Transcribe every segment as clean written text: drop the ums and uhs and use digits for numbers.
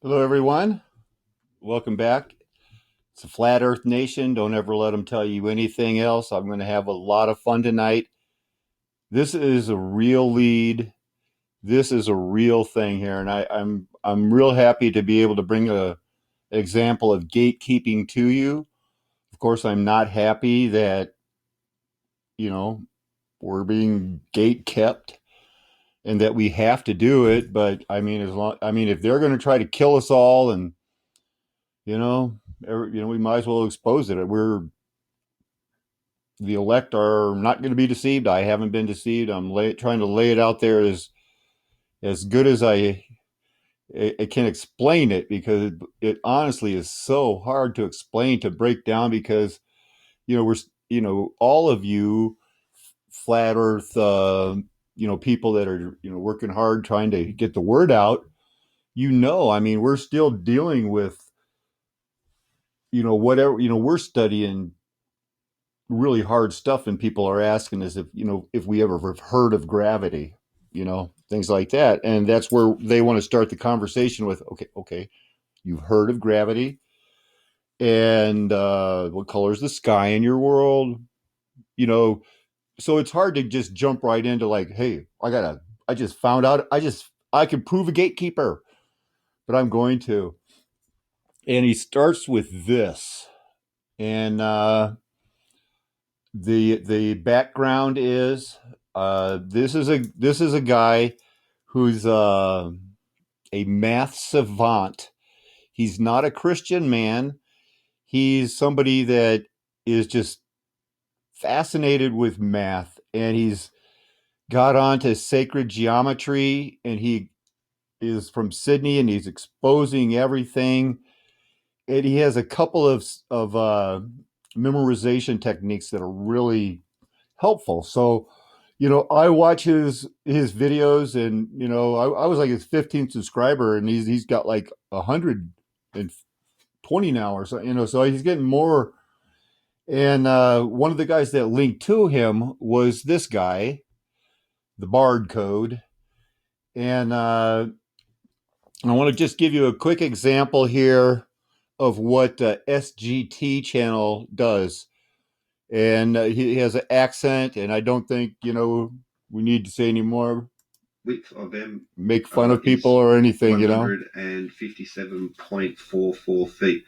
Hello, everyone. Welcome back. It's a Flat Earth Nation. Don't ever let them tell you anything else. I'm going to have a lot of fun tonight. This is a real lead. This is a real thing here, and I'm real happy to be able to bring a example of gatekeeping to you. Of course, I'm not happy that you know we're being gate kept and that we have to do it. But if they're going to try to kill us all, and we might as well expose it. The elect are not going to be deceived. I haven't been deceived. Trying to lay it out there as good as I can explain it, because it honestly is so hard to explain, to break down, because we're all of you flat Earth people that are working hard trying to get the word out. We're still dealing with whatever we're studying really hard stuff, and people are asking us if we ever have heard of gravity, things like that, and that's where they want to start the conversation with, okay, you've heard of gravity, and what color is the sky in your world, you know so it's hard to just jump right into, like, hey, I just found out, I can prove a gatekeeper, but I'm going to. And he starts with this, and the background is, this is a guy who's a math savant. He's not a Christian man. He's somebody that is just fascinated with math, and he's got onto sacred geometry, and he is from Sydney, and he's exposing everything. And he has a couple of memorization techniques that are really helpful. So, I watch his videos, and I was like his 15th subscriber, and he's got like 120 now or so. So he's getting more. And one of the guys that linked to him was this guy, the Bard Code, and I want to just give you a quick example here of what SGT channel does. And he has an accent, and I don't think we need to say any more, Width of M make fun of people or anything. 157.44 feet.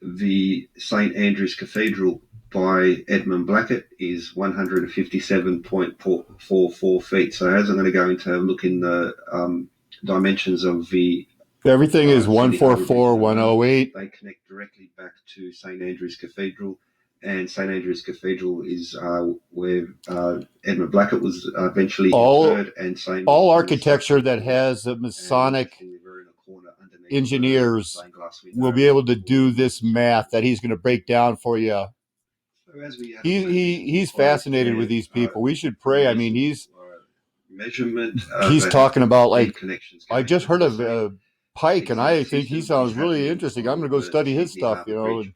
The St. Andrew's Cathedral by Edmund Blackett is 157.44 feet. So as I'm going to go into look in the dimensions of the Everything is Sydney Harbour Bridge, 144,108. they connect directly back to St. Andrew's Cathedral. And St. Andrew's Cathedral is where Edmund Blackett was eventually interred, and same all architecture that has a Masonic engineers will be able to do this math that he's going to break down for you. He's fascinated with these people. We should pray. He's measurement. He's talking about, like, I just heard of Pike, and I think he sounds really interesting. I'm going to go study his stuff. By the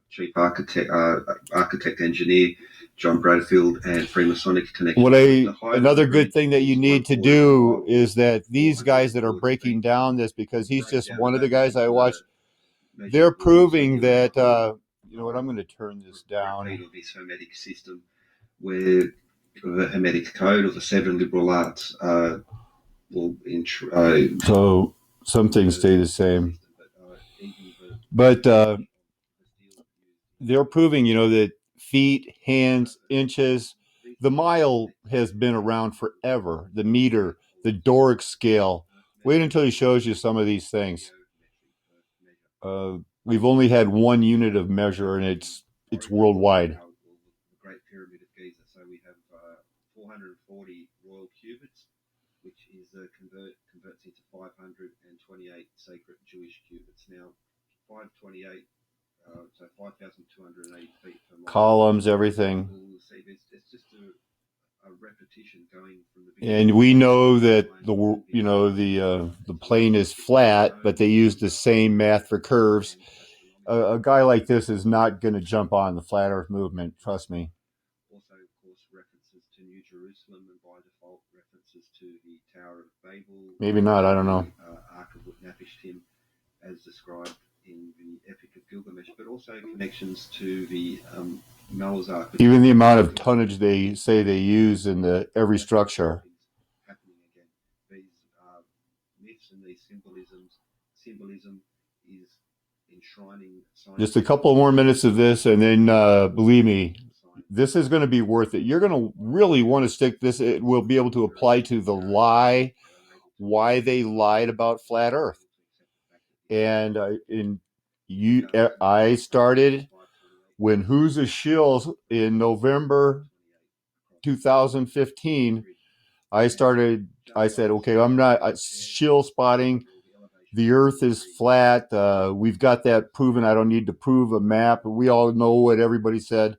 chief architect engineer John Bradfield, and Freemasonic connection. Another good thing that you need to do is that these guys that are breaking down this, because he's just one of the guys I watched, they're proving that. You know what? I'm going to turn this down. Of this Hermetic system, where the Hermetic code of the seven liberal arts so some things stay the same, but they're proving, that feet, hands, inches, the mile has been around forever. The meter, the Doric scale. Wait until he shows you some of these things. We've only had one unit of measure, and it's worldwide. The Great Pyramid of Giza. So we have 440 royal cubits, which is converts into 528 sacred Jewish cubits. Now, 528, so 5,280 feet per mile. Columns, everything. We'll see, it's just a repetition going from the beginning. And we know that the plane is flat, but they use the same math for curves. A guy like this is not going to jump on the flat Earth movement. Trust me. Also, of course, references to New Jerusalem, and by default, references to the Tower of Babel. Maybe not. I don't know. Ark of Napishtim. as described in the Epic of Gilgamesh, but also connections to the Noah's Ark. Even the amount of tonnage they say they use in every structure. Happening again. These myths and these symbolism is enshrining science. Just a couple more minutes of this, and then believe me, this is going to be worth it. You're going to really want to stick this. It will be able to apply to the lie, why they lied about flat Earth. And I started when Who's a Shills in November 2015. I said, okay, I'm not shill spotting. The Earth is flat. We've got that proven. I don't need to prove a map. We all know what everybody said.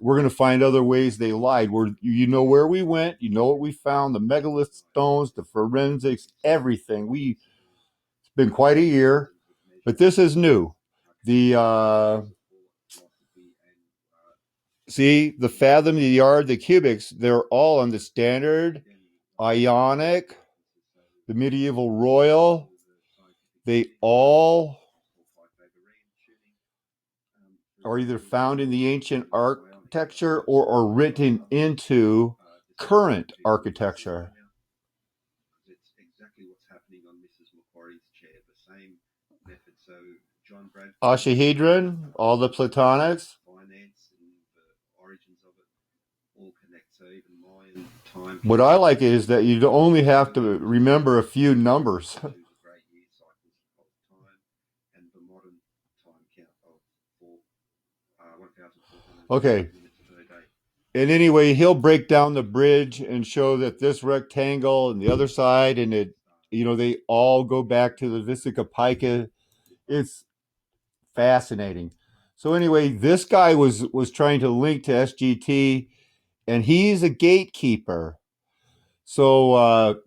We're going to find other ways they lied. You know where we went. You know what we found. The megalith stones, the forensics, everything. It's been quite a year, but this is new. See, the fathom, the yard, the cubics, they're all on the standard, ionic, the medieval royal. They all are either found in the ancient architecture or are written into current architecture. It's exactly what's happening on Mrs. Macquarie's chair, the same method. So John Bradford, Oxyhedron, all the platonics, finance and the origins of it all connect. So even Mayan time. What I like is that you only have to remember a few numbers. To the great year cycles of time and the modern time count of 1,400 Okay. minutes per day. And anyway, he'll break down the bridge and show that this rectangle and the other side, and they all go back to the Vesica Pica. It's fascinating. So anyway, this guy was trying to link to SGT, and he's a gatekeeper. So,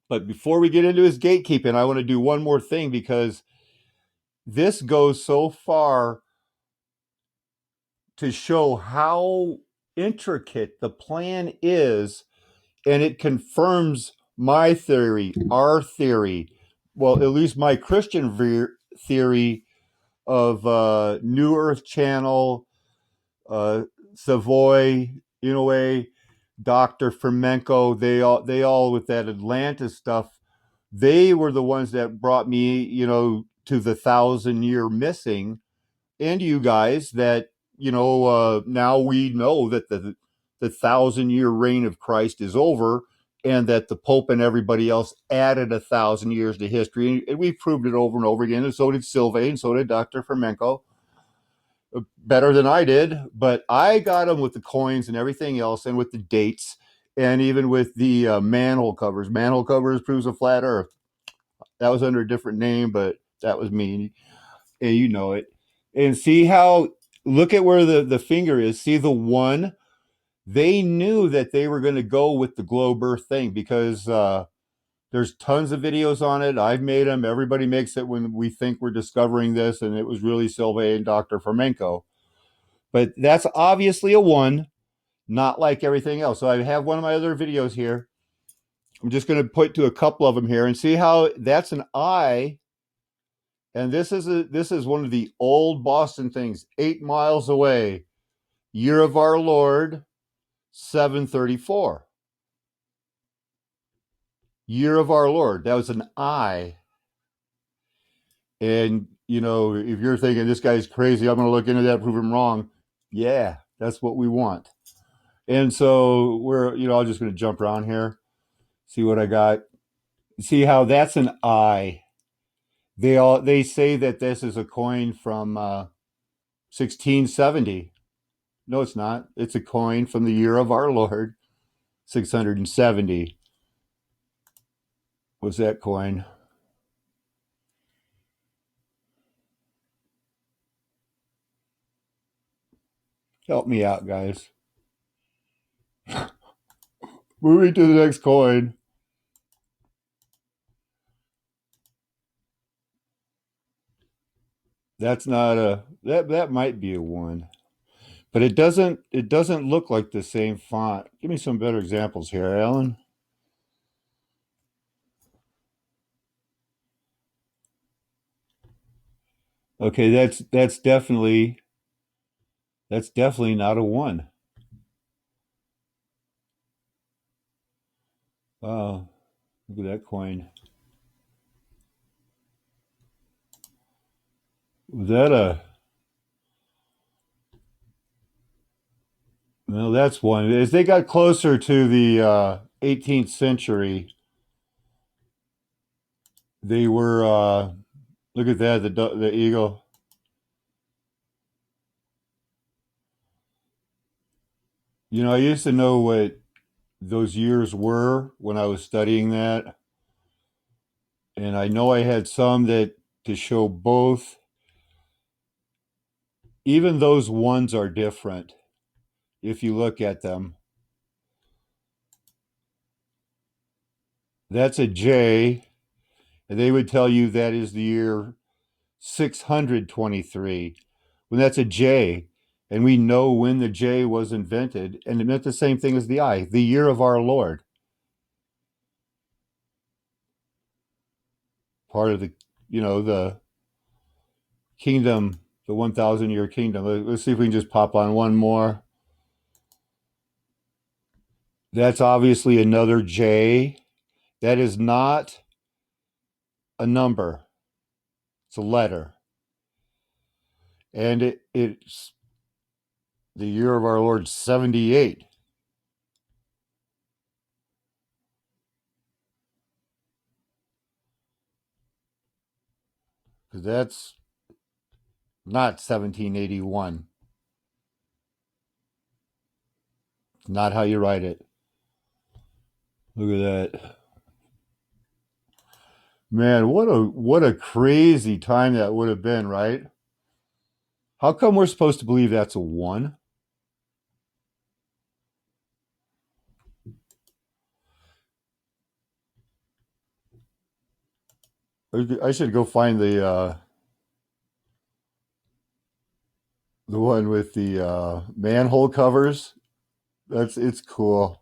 but before we get into his gatekeeping, I want to do one more thing because this goes so far to show how intricate the plan is, and it confirms my theory, our theory, well, at least my Christian theory of New Earth Channel, Savoy, in a way, Dr. Fermenko, they all with that Atlantis stuff, they were the ones that brought me, to the 1,000-year missing, and you guys that, now we know that the 1,000-year reign of Christ is over, and that the Pope and everybody else added 1,000 years to history, and we proved it over and over again, and so did Sylvain, and so did Dr. Fermenko. Better than I did, but I got them with the coins and everything else, and with the dates, and even with the manhole covers. Manhole covers proves a flat Earth. That was under a different name, but that was me, and you know it. And see how, look at where the finger is. See the one? They knew that they were going to go with the globe Earth thing because there's tons of videos on it. I've made them. Everybody makes it when we think we're discovering this, and it was really Sylvain and Dr. Fermenko. But that's obviously a one, not like everything else. So I have one of my other videos here. I'm just going to point to a couple of them here and see how that's an eye. And this is one of the old Boston things, 8 miles away. Year of our Lord, 734. Year of our Lord. That was an eye. And, if you're thinking this guy's crazy, I'm going to look into that, prove him wrong. Yeah, that's what we want. And so I'm just going to jump around here, see what I got. See how that's an eye. They say that this is a coin from 1670. No, it's not. It's a coin from the year of our Lord, 670. What's that coin? Help me out, guys. Moving to the next coin. That's not that might be a one. But it doesn't look like the same font. Give me some better examples here, Alan. Okay, that's definitely not a one. Wow, look at that coin. Was that a well, that's one. As they got closer to the 18th century, they were look at that, the eagle. You know, I used to know what those years were when I was studying that, and I know I had some that to show both. Even those ones are different if you look at them. That's a J, and they would tell you that is the year 623. When that's a J, and we know when the J was invented, and it meant the same thing as the I, the year of our Lord, part of the, the kingdom, the 1,000 year kingdom. Let's see if we can just pop on one more. That's obviously another J. That is not a number, it's a letter. And it's the year of our Lord 78. Because that's not 1781. Not how you write it. Look at that. Man, what a crazy time that would have been, right? How come we're supposed to believe that's a one? I should go find the one with the manhole covers. It's cool.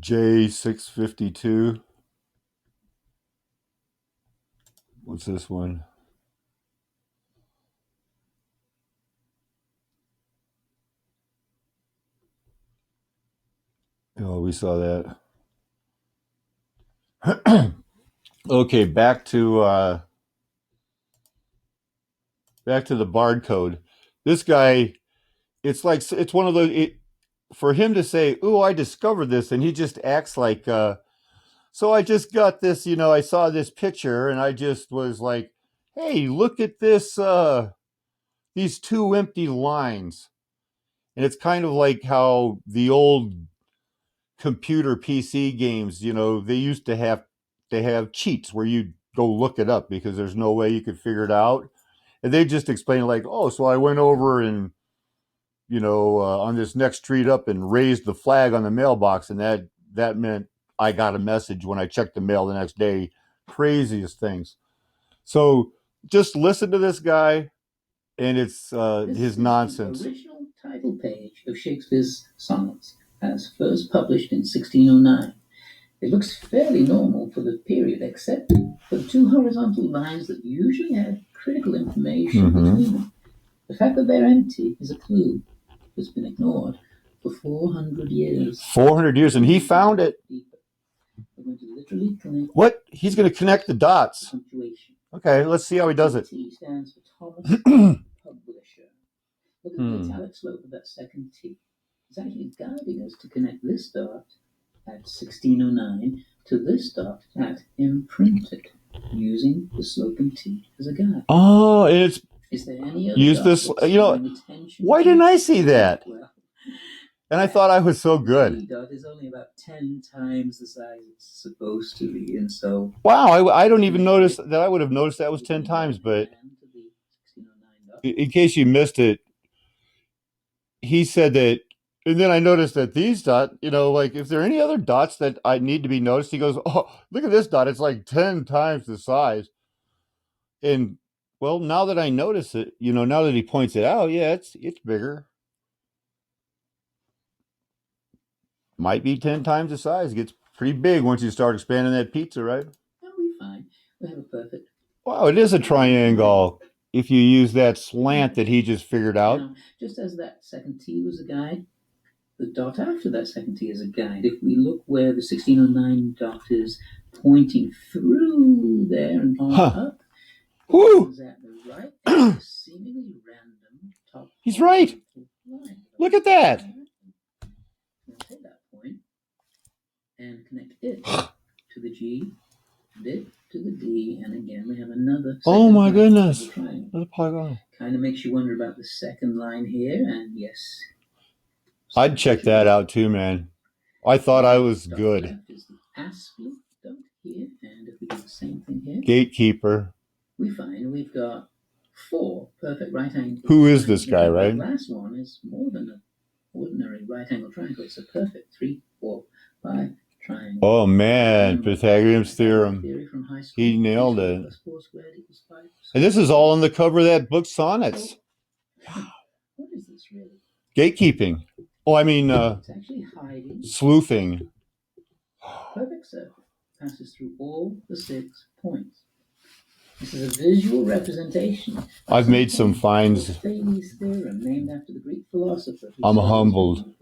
J652. What's this one? Oh, we saw that. Okay, back to the barcode. This guy, it's like it's one of those. For him to say, "Oh, I discovered this," and he just acts like, "So I just got this. I saw this picture, and I just was like, hey, look at this. These two empty lines." And it's kind of like how the old computer PC games, they used to have cheats where you go look it up because there's no way you could figure it out. And they just explain like, oh, so I went over and on this next street up and raised the flag on the mailbox, and that meant I got a message when I checked the mail the next day. Craziest things. So just listen to this guy, and it's his nonsense. The original title page of Shakespeare's sonnets, as first published in 1609. It looks fairly normal for the period, except for the two horizontal lines that usually had critical information between them. The fact that they're empty is a clue that's been ignored for 400 years. 400 years, and he found it. We're going to literally connect. What? He's going to connect the dots. Punctuation. Okay, let's see how he does it. T stands for Thomas Publisher. Look at the italic slope of that second T. It's actually guiding us to connect this dot at 1609 to this dot at imprinted, using the sloping T as a guide. Oh, and it's Is there any other use dot this. that's Why didn't I see that? Well, And I thought I was so the good. T dot is only about 10 times the size it's supposed to be, and so Wow, I don't even notice that. I would have noticed that was 10 times, but in case you missed it, he said that, and then I noticed that these dots, like if there are any other dots that I need to be noticed, he goes, "Oh, look at this dot; it's like 10 times the size." And well, now that I notice it, now that he points it out, yeah, it's bigger. Might be 10 times the size. Gets pretty big once you start expanding that pizza, right? That'll be fine. We have a perfect. Wow, it is a triangle if you use that slant that he just figured out. Now, just as that second T was a guide, the dot after that second T is a guide. If we look where the 1609 dot is pointing through there and on up, Woo! is at the right edge, this seemingly random top. He's right. Line. Look at that. We'll take that point and connect it to the G, and it to the D, and again we have another. Oh my goodness! Kind of makes you wonder about the second line here, and yes, I'd check that out too, man. I thought I was good. Left is the ASCII dot here, and if we do the same thing here, Gatekeeper. We find we've got 4 perfect right angles. Who is this guy, right? The last one is more than an ordinary right angle triangle. It's a perfect 3, 4, 5 triangle. Oh man, Pythagorean's theorem. From high school. He nailed it. 4 squared equals 5. And this is all on the cover of that book, Sonnets. Wow. What is this really? Gatekeeping. Oh, I mean, it's actually hiding. sleuthing. Perfect circle passes through all the 6 points. This is a visual representation. I've made some finds. Thales' theorem, named after the Greek philosopher. I'm humbled.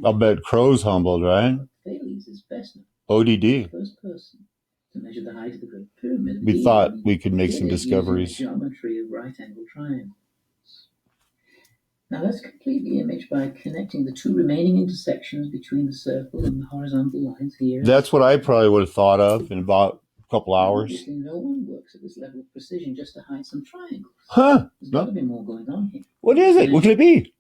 I'll bet Crow's humbled, right? Thales is best known. ODD. First person to measure the height of the Great Pyramid. We thought we could make some discoveries. Geometry of right angle triangles. Now that's complete the image by connecting the 2 remaining intersections between the circle and the horizontal lines here. That's what I probably would have thought of in about couple hours. Obviously, no one works at this level of precision just to hide some triangles. Huh? There's got to be more going on here. What is it? What could it be?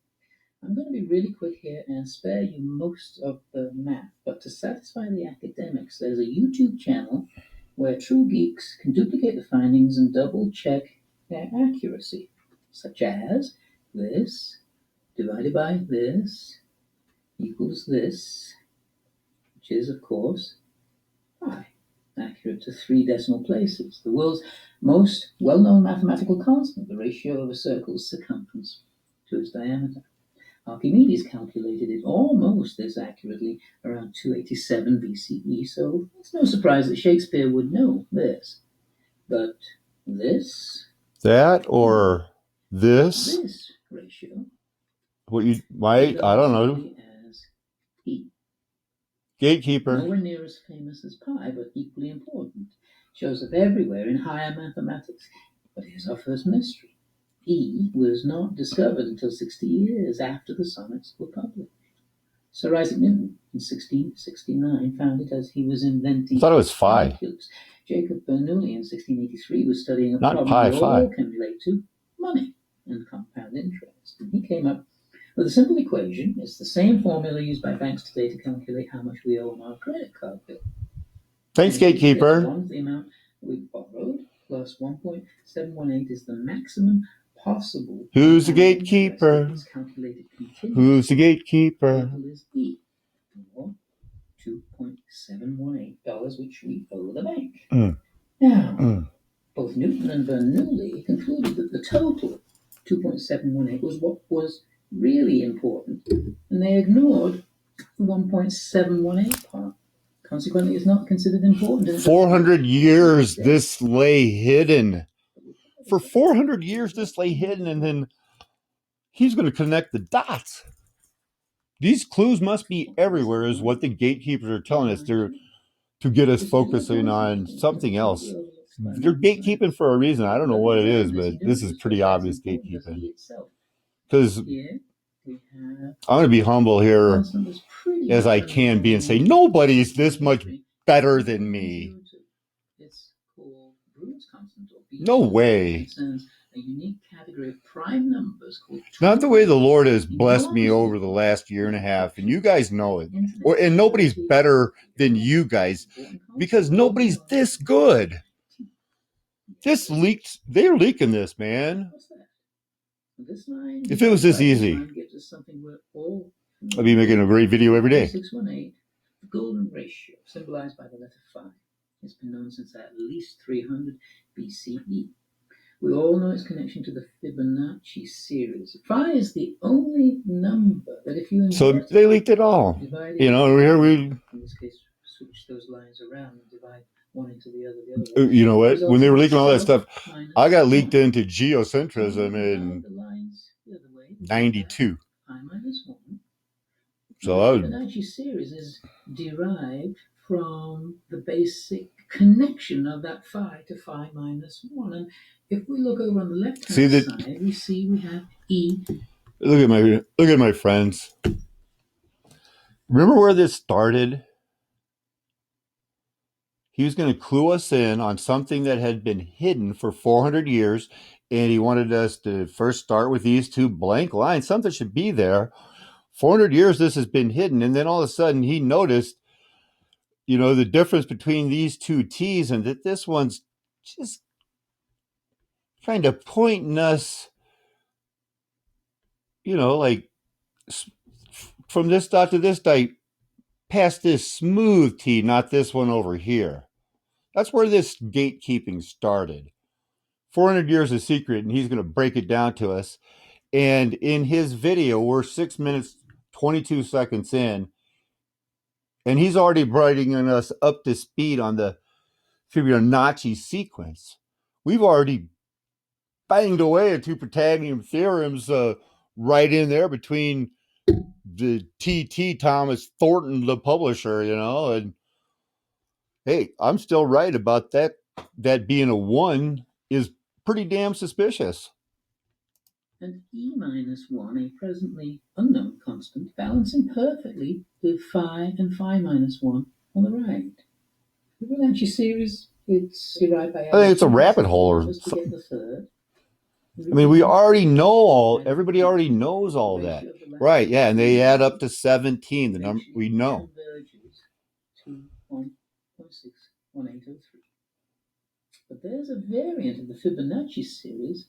I'm going to be really quick here and spare you most of the math, but to satisfy the academics, there's a YouTube channel where true geeks can duplicate the findings and double check their accuracy, such as this divided by this equals this, which is, of course, pi. Accurate to 3 decimal places. The world's most well-known mathematical constant, the ratio of a circle's circumference to its diameter. Archimedes calculated it almost this accurately around 287 BCE, so it's no surprise that Shakespeare would know this. But this... That or this? This ratio... What you might, I don't know. As E. Gatekeeper. Nowhere near as famous as pi, but equally important. Shows up everywhere in higher mathematics. But here's our first mystery. E was not discovered until 60 years after the sonnets were published. Sir Isaac Newton, in 1669, found it as he was inventing... I thought it was phi. Calculus. Jacob Bernoulli, in 1683, was studying a not problem pi, we all can relate to, money and compound interest. And he came up with a simple equation. It's the same formula used by banks today to calculate how much we owe on our credit card bill. Thanks, Gatekeeper. The amount we borrowed plus 1.718 is the maximum possible. Who's the gatekeeper? Who's the gatekeeper? Is E, or $2.718, which we owe the bank. Now, both Newton and Bernoulli concluded that the total 2.718 was what was really important, and they ignored the 1.718 part. Consequently, it's not considered important. 400 years this lay hidden. For 400 years this lay hidden, and then he's going to connect the dots. These clues must be everywhere, is what the gatekeepers are telling us. They're to get us focusing on something else. They're gatekeeping for a reason. I don't know what it is, but this is pretty obvious gatekeeping. Because I'm going to be humble here as I can be and say, nobody's this much better than me. No way. A unique category of prime numbers called not the way the Lord has blessed me over the last year and a half, and you guys know it. And nobody's better than you guys because nobody's this good. This leaks. They're leaking this, man. If it was this easy, I'd be making a great video every day. 618, the golden ratio, symbolized by the letter phi, has been known since at least 300 BCE. We all know its connection to the Fibonacci series. Phi is the only number that if you So they leaked it all. divide You know, here we, in this case, switch those lines around and divide one into the other way. you know what? Results When they were in leaking all that stuff, 12 I got minus leaked 1. into So geocentrism when we in divide the lines the other way, we get '92. pi minus 1. So Now, I the would, Fibonacci series is derived from the basic connection of that phi to phi minus 1. And if we look over on the left see hand that. side, we see we have E. Look at my friends. Remember where this started? He was going to clue us in on something that had been hidden for 400 years, and he wanted us to first start with these two blank lines. Something should be there. 400 years this has been hidden, and then all of a sudden he noticed, you know, the difference between these two T's, and that this one's just kind of pointing us, you know, like from this dot to this dot, past this smooth T, not this one over here. That's where this gatekeeping started. 400 years of secret, and he's going to break it down to us. And in his video, we're 6 minutes, 22 seconds in, and he's already bringing us up to speed on the Fibonacci sequence. We've already banged away at two Pythagorean theorems right in there between the T.T. Thomas Thornton, the publisher, you know, and hey, I'm still right about that. That being a 1 is pretty damn suspicious. And E minus 1, a presently unknown constant, balancing perfectly with phi and phi minus 1 on the right. The Fibonacci series, it's derived by I think it's a rabbit hole or to something. get the third. I mean, we already know all. Everybody already knows all that, right? Yeah, and they add up to 17. The number we know. Converges to 1.61803. But there's a variant of the Fibonacci series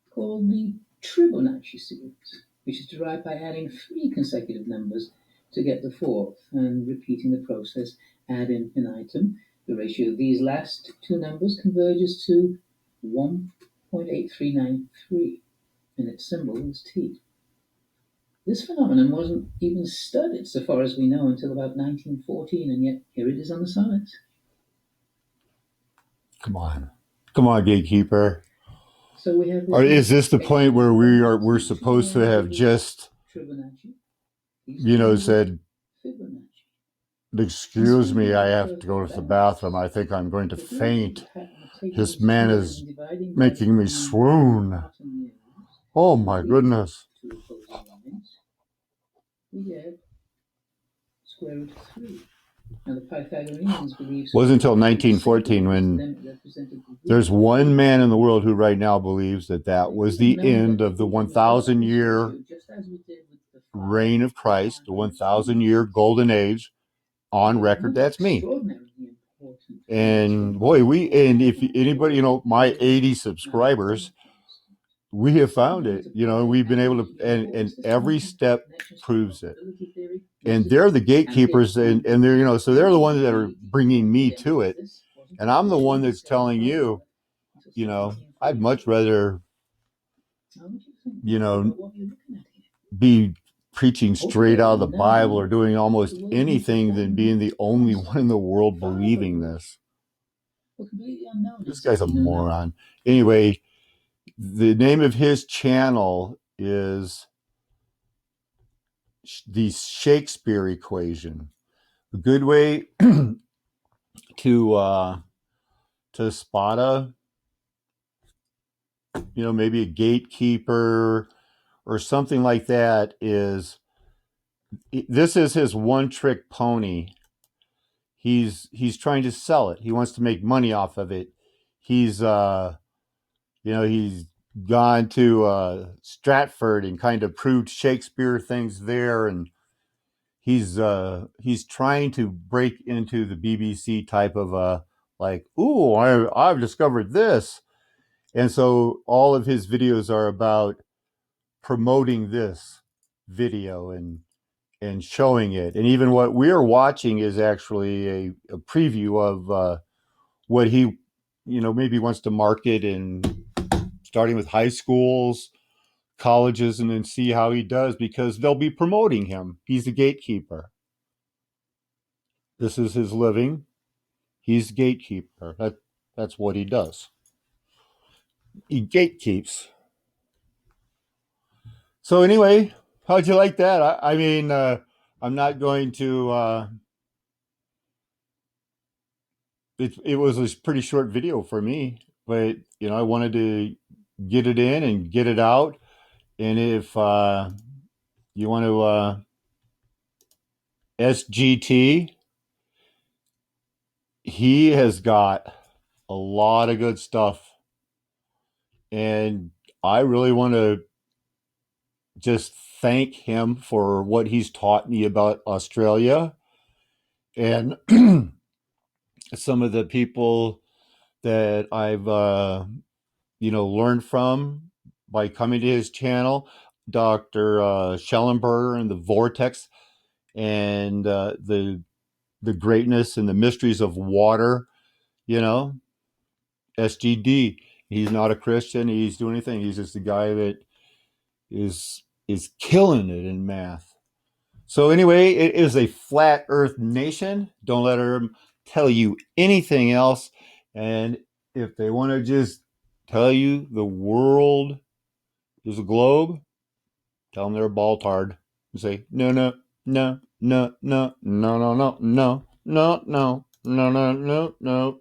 called the Tribonacci series, which is derived by adding 3 consecutive numbers to get the fourth and repeating the process ad infinitum. The ratio of these last two numbers converges to 1.8393, and its symbol is T. This phenomenon wasn't even studied, so far as we know, until about 1914, and yet here it is on the science. Come on, Gatekeeper. So we have. Or is this the point where we're supposed to have just, Tribonacci, you know, said, Fibonacci. "Excuse me, I have to go to the bathroom. I think I'm going to faint. This man is making me swoon. Oh my goodness." We get square root of 3. Now the Pythagoreans believe Wasn't until 1914 when there's one man in the world who right now believes that that was the end of the 1,000-year reign of Christ, the 1,000-year golden age on record. That's me. And boy, and if anybody, you know, my 80 subscribers, we have found it, you know, we've been able to, and every step proves it. And they're the gatekeepers, and they're, you know, so they're the ones that are bringing me to it. And I'm the one that's telling you, you know, I'd much rather, you know, be preaching straight out of the Bible or doing almost anything than being the only one in the world believing this. This guy's a moron. Anyway, the name of his channel is the Shakespeare equation. A good way to spot a, you know, maybe a gatekeeper or something like that is, this is his one trick pony. He's trying to sell it. He wants to make money off of it. He's you know, he's gone to Stratford and kind of proved Shakespeare things there, and he's trying to break into the BBC type of like, ooh, I've discovered this. And so all of his videos are about promoting this video and showing it. And even what we're watching is actually a preview of what he, you know, maybe wants to market in starting with high schools, colleges, and then see how he does, because they'll be promoting him. He's the gatekeeper. This is his living. He's the gatekeeper. That's what he does. He gatekeeps. So anyway, how'd you like that? I mean, I'm not going to. It was a pretty short video for me, but I wanted to get it in and get it out. And if you want to SGT, he has got a lot of good stuff, and I really want to just thank him for what he's taught me about Australia and some of the people that I've learned from by coming to his channel, Dr. Schellenberger and the Vortex, and the greatness and the mysteries of water. You know, SGD. He's not a Christian. He's doing anything. He's just a guy that is killing it in math. So anyway, it is a flat Earth nation. Don't let them tell you anything else. And if they want to just tell you the world is a globe, tell them they're a baltard and say no, no, no, no, no, no, no, no, no, no, no, no, no, no, no.